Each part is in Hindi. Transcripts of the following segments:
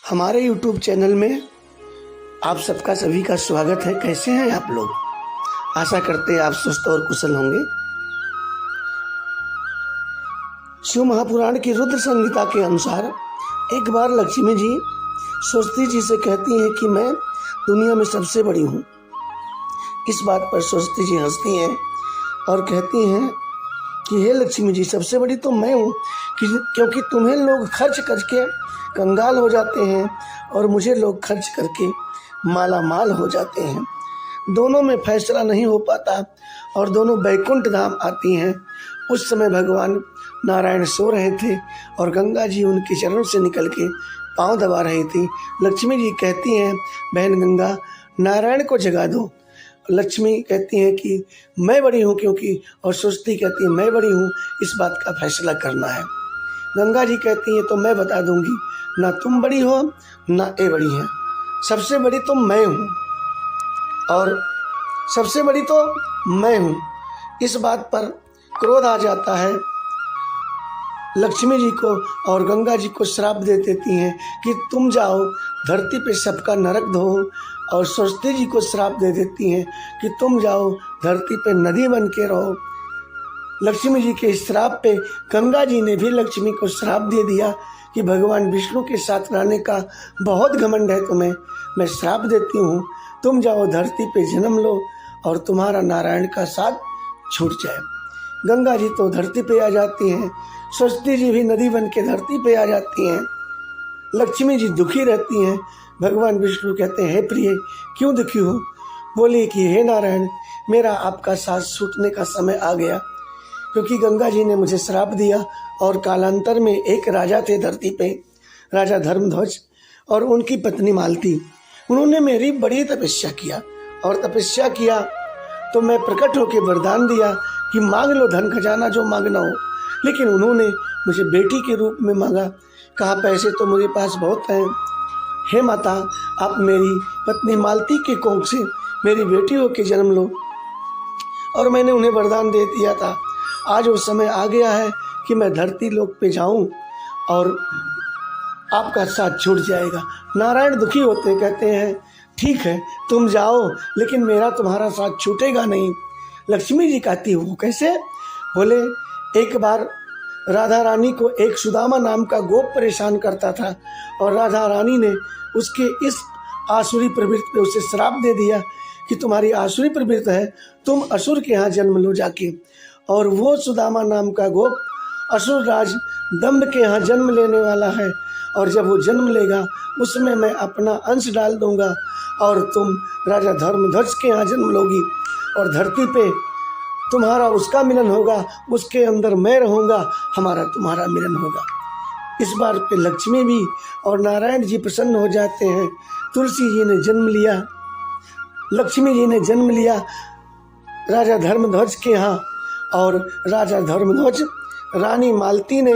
हमारे YouTube चैनल में आप सबका सभी का स्वागत है। कैसे हैं आप लोग? आशा करते हैं आप स्वस्थ और कुशल होंगे। शिव महापुराण की रुद्र संहिता के अनुसार एक बार लक्ष्मी जी सरस्वती जी से कहती हैं कि मैं दुनिया में सबसे बड़ी हूँ। इस बात पर सरस्वती जी हंसती हैं और कहती हैं कि हे लक्ष्मी जी, सबसे बड़ी तो मैं हूँ क्योंकि तुम्हें लोग खर्च करके कंगाल हो जाते हैं और मुझे लोग खर्च करके माला माल हो जाते हैं। दोनों में फैसला नहीं हो पाता और दोनों बैकुंठ धाम आती हैं। उस समय भगवान नारायण सो रहे थे और गंगा जी उनके चरणों से निकल के पाँव दबा रही थी। लक्ष्मी जी कहती हैं, बहन गंगा, नारायण को जगा दो। लक्ष्मी कहती हैं कि मैं बड़ी हूँ क्योंकि, और सरस्वती कहती है मैं बड़ी हूँ, इस बात का फैसला करना है। गंगा जी कहती हैं तो मैं बता दूंगी, ना तुम बड़ी हो ना ये बड़ी है, सबसे बड़ी तो मैं हूँ और सबसे बड़ी तो मैं हूँ। इस बात पर क्रोध आ जाता है लक्ष्मी जी को और गंगा जी को श्राप दे देती हैं कि तुम जाओ धरती पे सबका नरक धो, और सरस्वती जी को श्राप दे देती हैं कि तुम जाओ धरती पे नदी बन के रहो। लक्ष्मी जी के श्राप पे गंगा जी ने भी लक्ष्मी को श्राप दे दिया कि भगवान विष्णु के साथ रहने का बहुत घमंड है तुम्हें, मैं श्राप देती हूँ, तुम जाओ धरती पे जन्म लो और तुम्हारा नारायण का साथ छूट जाए। गंगा जी तो धरती पे आ जाती हैं, सरस्वती जी भी नदी बन के धरती पे आ जाती हैं। लक्ष्मी जी दुखी रहती हैं। भगवान विष्णु कहते हैं, हे प्रिय, क्यों दुखी हो? बोली कि हे नारायण, मेरा आपका साथ छूटने का समय आ गया क्योंकि गंगा जी ने मुझे श्राप दिया और कालांतर में एक राजा थे धरती पे, राजा धर्मध्वज, और उनकी पत्नी मालती। उन्होंने मेरी बड़ी तपस्या किया और तपस्या किया तो मैं प्रकट होकर वरदान दिया कि मांग लो धन खजाना जो मांगना हो, लेकिन उन्होंने मुझे बेटी के रूप में मांगा। कहा पैसे तो मेरे पास बहुत हैं, हे माता आप मेरी पत्नी मालती के कोख से मेरी बेटी होकर जन्म लो। और मैंने उन्हें वरदान दे दिया था। आज वो समय आ गया है कि मैं धरती लोक पे जाऊं और आपका साथ छूट जाएगा। नारायण दुखी होते कहते हैं, ठीक है तुम जाओ, लेकिन मेरा तुम्हारा साथ छूटेगा नहीं। लक्ष्मी जी कहती हो कैसे? बोले एक बार राधा रानी को एक सुदामा नाम का गोप परेशान करता था और राधा रानी ने उसके इस आसुरी प्रवृत्ति पे उसे श्राप दे दिया कि तुम्हारी आसुरी प्रवृत्ति है, तुम असुर के यहाँ जन्म लो जाके। और वो सुदामा नाम का गोप असुर राज दंभ के यहाँ जन्म लेने वाला है और जब वो जन्म लेगा उसमें मैं अपना अंश डाल दूंगा और तुम राजा धर्मध्वज के यहाँ जन्म लोगी और धरती पे तुम्हारा उसका मिलन होगा, उसके अंदर मैं रहूँगा, हमारा तुम्हारा मिलन होगा। इस बार पे लक्ष्मी भी और नारायण जी प्रसन्न हो जाते हैं। तुलसी जी ने जन्म लिया, लक्ष्मी जी ने जन्म लिया राजा धर्मध्वज के यहाँ और राजा धर्मध्वज, रानी मालती ने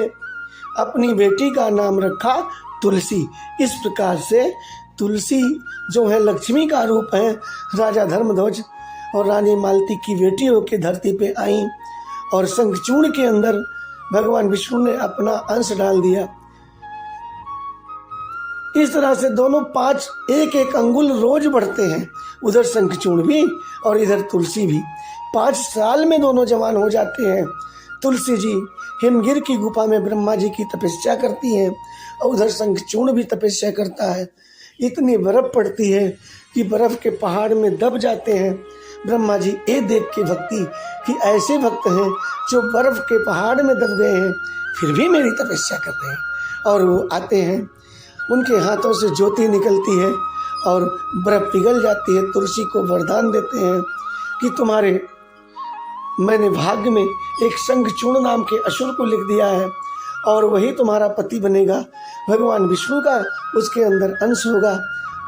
अपनी बेटी का नाम रखा तुलसी। इस प्रकार से तुलसी जो है लक्ष्मी का रूप है। राजा धर्मध्वज और रानी मालती की बेटी होकर धरती पे आई और शंखचूर्ण के अंदर भगवान विष्णु ने अपना अंश डाल दिया। इस तरह से दोनों 1-1 अंगुल रोज बढ़ते हैं, उधर शंखचूर्ण भी और इधर तुलसी भी। 5 साल में दोनों जवान हो जाते हैं। तुलसी जी हिमगिर की गुफा में ब्रह्मा जी की तपस्या करती हैं और उधर शंखचूर्ण भी तपस्या करता है। इतनी बर्फ पड़ती है कि बर्फ के पहाड़ में दब जाते हैं। ब्रह्मा जी ये देख के भक्ति कि ऐसे भक्त हैं जो बर्फ के पहाड़ में दब गए हैं फिर भी मेरी तपस्या कर रहे हैं। और वो आते हैं, उनके हाथों से ज्योति निकलती है और बर्फ पिघल जाती है। तुलसी को वरदान देते हैं कि तुम्हारे, मैंने भाग्य में एक शंखचूर्ण नाम के असुर को लिख दिया है और वही तुम्हारा पति बनेगा। भगवान विष्णु का उसके अंदर अंश होगा।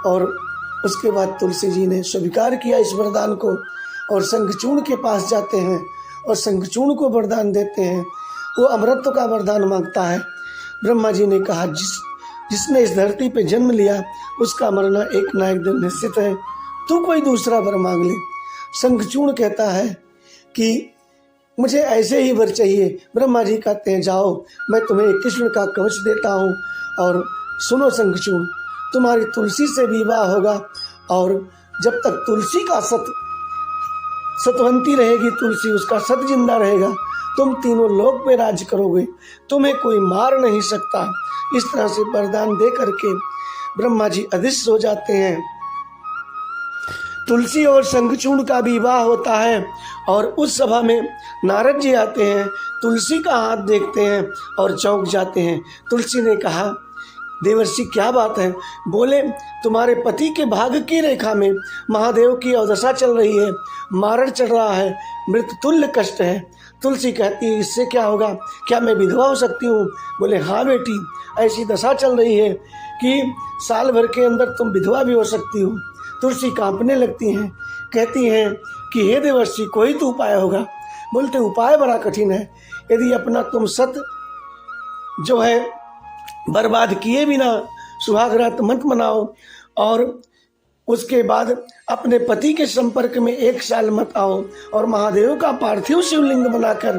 और उसके बाद तुलसी जी ने स्वीकार किया इस वरदान को और शंखचूर्ण के पास जाते हैं और शंखचूर्ण को वरदान देते हैं। वो अमरत्व का वरदान मांगता है। ब्रह्मा जी ने कहा, जिसने इस धरती पे जन्म लिया उसका मरना एक ना एक दिन निश्चित है, तू कोई दूसरा वर मांग ले। शंखचूर्ण कहता है कि मुझे ऐसे ही वर चाहिए। ब्रह्मा जी कहते हैं, जाओ मैं तुम्हें कृष्ण का कवच देता हूँ और सुनो शंखचूर्ण, तुम्हारी तुलसी से विवाह होगा और जब तक तुलसी का सतवंती रहेगी, तुलसी उसका सत जिंदा रहेगा, तुम तीनों लोक पे राज करोगे, तुम्हें कोई मार नहीं सकता। इस तरह से वरदान दे करके ब्रह्मा जी अदृश्य हो जाते हैं। तुलसी और शंखचूड़ का विवाह होता है और उस सभा में नारद जी आते हैं, तुलसी का हाथ देखते हैं और चौंक जाते हैं। तुलसी ने कहा, देवर्षि क्या बात है? बोले, तुम्हारे पति के भाग्य की रेखा में महादेव की अवदशा चल रही है, मारण चल रहा है, मृत्यु तुल्य कष्ट है। तुलसी कहती है, इससे क्या होगा? क्या मैं विधवा हो सकती हूँ? बोले, हाँ बेटी, ऐसी दशा चल रही है कि साल भर के अंदर तुम विधवा भी हो सकती हो। तुलसी कांपने लगती हैं, कहती हैं कि हे देवर्षि, कोई तो उपाय होगा। बोलते, उपाय बड़ा कठिन है। यदि अपना तुम सत जो है बर्बाद किए बिना सुहाग रात मत मनाओ और उसके बाद अपने पति के संपर्क में 1 साल मत आओ और महादेव का पार्थिव शिवलिंग बनाकर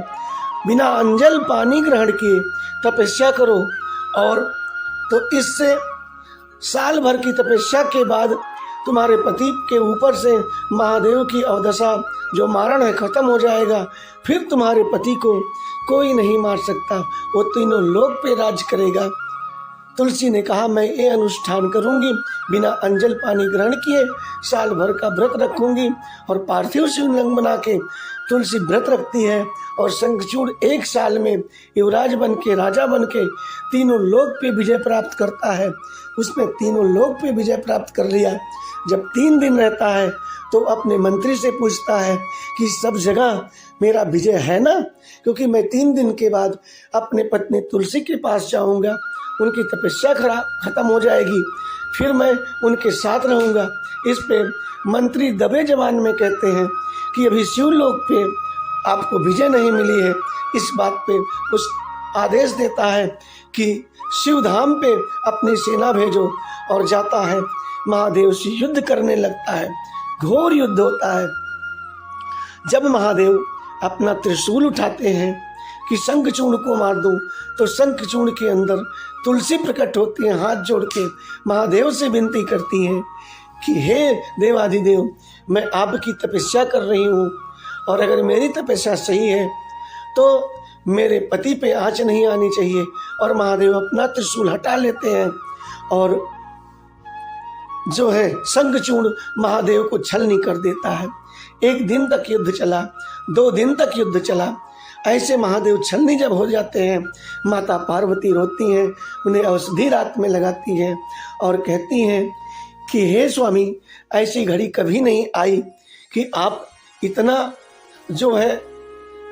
बिना अंजल पानी ग्रहण किए तपस्या करो, और तो इससे साल भर की तपस्या के बाद तुम्हारे पति के ऊपर से महादेव की अवदशा जो मारण है खत्म हो जाएगा। फिर तुम्हारे पति को कोई नहीं मार सकता, वो तीनों लोक पे राज करेगा। तुलसी ने कहा, मैं ये अनुष्ठान करूंगी, बिना अंजल पानी ग्रहण किए साल भर का व्रत रखूंगी। और पार्थिव शिवलिंग बना के तुलसी व्रत रखती है और शंखचूड़ 1 साल में युवराज बन के, राजा बन के तीनों लोक पे विजय प्राप्त करता है। उसने तीनों लोक पे विजय प्राप्त कर लिया। जब 3 दिन रहता है तो अपने मंत्री से पूछता है कि सब जगह मेरा विजय है ना, क्योंकि मैं 3 दिन के बाद अपने पत्नी तुलसी के पास जाऊंगा, उनकी तपस्या खत्म हो जाएगी, फिर मैं उनके साथ रहूंगा। इस पे मंत्री दबे जबान में कहते हैं कि अभी शिवलोक पे आपको विजय नहीं मिली है। इस बात पे उस आदेश देता है कि शिवधाम पे अपनी सेना भेजो, और जाता है महादेव से युद्ध करने लगता है। घोर युद्ध होता है। जब महादेव अपना त्रिशूल उठाते हैं कि शंखचूड़ को मार दूं, तो शंखचूड़ के अंदर तुलसी प्रकट होती है, हाथ जोड़ के महादेव से विनती करती हैं कि हे देवाधिदेव, मैं आपकी तपस्या कर रही हूँ और अगर मेरी तपस्या सही है तो मेरे पति पे आँच नहीं आनी चाहिए। और महादेव अपना त्रिशूल हटा लेते हैं और जो है शंखचूड़ महादेव को छलनी कर देता है। 1 दिन तक युद्ध चला, 2 दिन तक युद्ध चला। ऐसे महादेव छलनी जब हो जाते हैं, माता पार्वती रोती हैं, उन्हें औषधि रात में लगाती हैं और कहती हैं कि हे स्वामी, ऐसी घड़ी कभी नहीं आई कि आप इतना जो है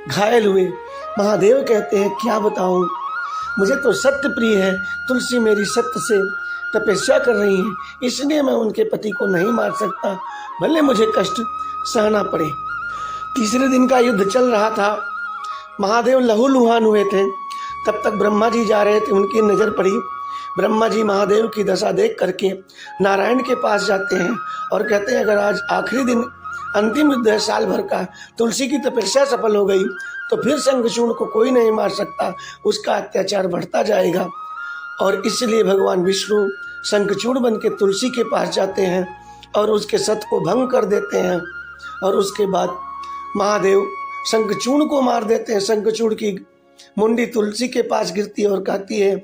घायल हुए। महादेव कहते हैं, क्या बताऊं, मुझे तो सत्य प्रिय है, तुलसी मेरी सत्य से तपस्या कर रही है, इसलिए मैं उनके पति को नहीं मार सकता, भले मुझे कष्ट सहना पड़े। 3रे दिन का युद्ध चल रहा था। महादेव लहूलुहान हुए थे। तब तक ब्रह्मा जी जा रहे थे, उनकी नज़र पड़ी। ब्रह्मा जी महादेव की दशा देख करके नारायण के पास जाते हैं और कहते हैं, अगर आज आखिरी दिन अंतिम युद्ध है साल भर का, तुलसी की तपस्या सफल हो गई तो फिर शंखचूड़ को कोई नहीं मार सकता, उसका अत्याचार बढ़ता जाएगा। और इसलिए भगवान विष्णु शंखचूड़ बन के तुलसी के पास जाते हैं और उसके सत को भंग कर देते हैं। और उसके बाद महादेव शंखचूड़ को मार देते हैं। शंखचूड़ की मुंडी तुलसी के पास गिरती है और कहती है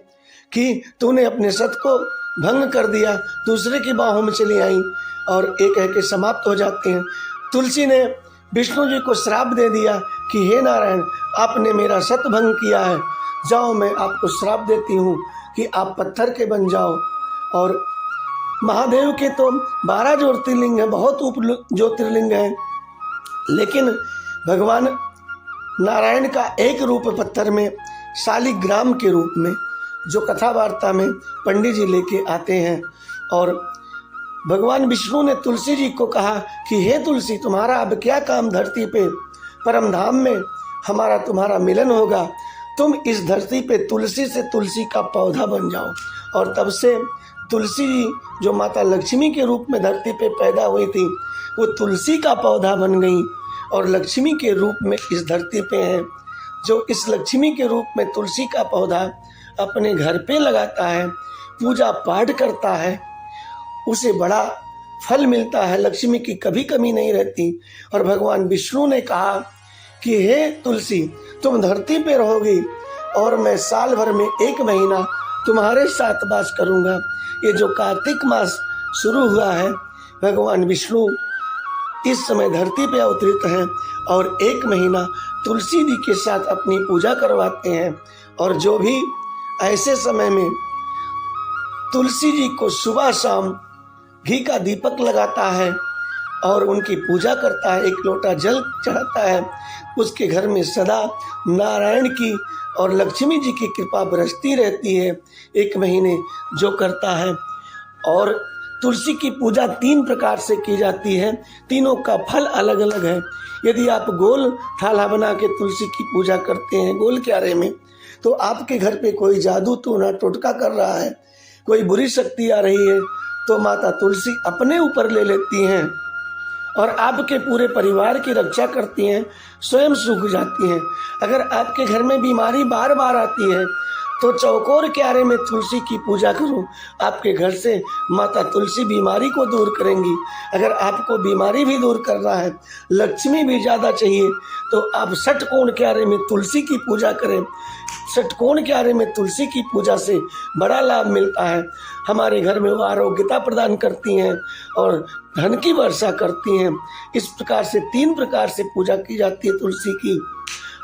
कि तूने अपने सत को भंग कर दिया, दूसरे की बाहों में चली आई, और एक कह के समाप्त हो जाते हैं। तुलसी ने विष्णु जी को श्राप दे दिया कि हे नारायण, आपने मेरा सत भंग किया है, जाओ मैं आपको श्राप देती हूँ कि आप पत्थर के बन जाओ। और महादेव के तो 12 ज्योतिर्लिंग हैं, बहुत उप ज्योतिर्लिंग हैं, लेकिन भगवान नारायण का एक रूप पत्थर में शालिग्राम के रूप में, जो कथा वार्ता में पंडित जी लेके आते हैं। और भगवान विष्णु ने तुलसी जी को कहा कि हे तुलसी, तुम्हारा अब क्या काम धरती पे, परम धाम में हमारा तुम्हारा मिलन होगा, तुम इस धरती पे तुलसी से तुलसी का पौधा बन जाओ। और तब से तुलसी जी जो माता लक्ष्मी के रूप में धरती पे पैदा हुई थी, वो तुलसी का पौधा बन गई और लक्ष्मी के रूप में इस धरती पे हैं। जो इस लक्ष्मी के रूप में तुलसी का पौधा अपने घर पे लगाता है, पूजा पाठ करता है, उसे बड़ा फल मिलता है, लक्ष्मी की कभी कमी नहीं रहती। और भगवान विष्णु ने कहा कि हे तुलसी, तुम धरती पे रहोगी और मैं साल भर में 1 महीना तुम्हारे साथ वास करूंगा। ये जो कार्तिक मास शुरू हुआ है, भगवान विष्णु इस समय धरती पे अवतरित हैं और 1 महीना तुलसी जी के साथ अपनी पूजा करवाते हैं। और जो भी ऐसे समय में तुलसी जी को सुबह शाम घी का दीपक लगाता है और उनकी पूजा करता है, 1 लोटा जल चढ़ाता है, उसके घर में सदा नारायण की और लक्ष्मी जी की कृपा बरसती रहती है 1 महीने जो करता है। और तुलसी की पूजा 3 प्रकार से की जाती है, तीनों का फल अलग अलग है। यदि आप गोल थाला बना के तुलसी की पूजा करते हैं गोल क्यारे में, तो आपके घर पे कोई जादू टोना टोटका कर रहा है, कोई बुरी शक्ति आ रही है, तो माता तुलसी अपने ऊपर ले लेती हैं और आपके पूरे परिवार की रक्षा करती हैं, स्वयं सूख जाती हैं। अगर आपके घर में बीमारी बार बार आती है तो चौकोर क्यारे में तुलसी की पूजा करो, आपके घर से माता तुलसी बीमारी को दूर करेंगी। अगर आपको बीमारी भी दूर करना है, लक्ष्मी भी ज़्यादा चाहिए, तो आप षटकोण क्यारे में तुलसी की पूजा करें। षटकोण क्यारे में तुलसी की पूजा से बड़ा लाभ मिलता है। हमारे घर में वो आरोग्यता प्रदान करती हैं और धन की वर्षा करती हैं। इस प्रकार से 3 प्रकार से पूजा की जाती है तुलसी की।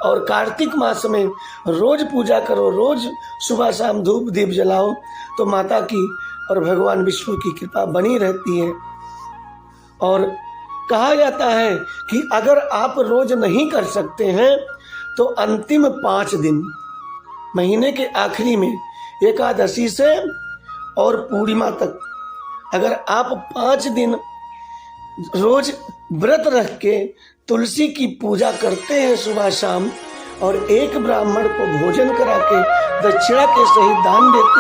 और कार्तिक मास में रोज पूजा करो, रोज सुबह शाम धूप दीप जलाओ, तो माता की और भगवान विष्णु की कृपा बनी रहती है। और कहा जाता है कि अगर आप रोज नहीं कर सकते हैं तो अंतिम 5 दिन महीने के आखिरी में एकादशी से और पूर्णिमा तक अगर आप 5 दिन रोज व्रत रख के तुलसी की पूजा करते हैं सुबह शाम, और एक ब्राह्मण को भोजन करा के दक्षिणा के सहित दान देते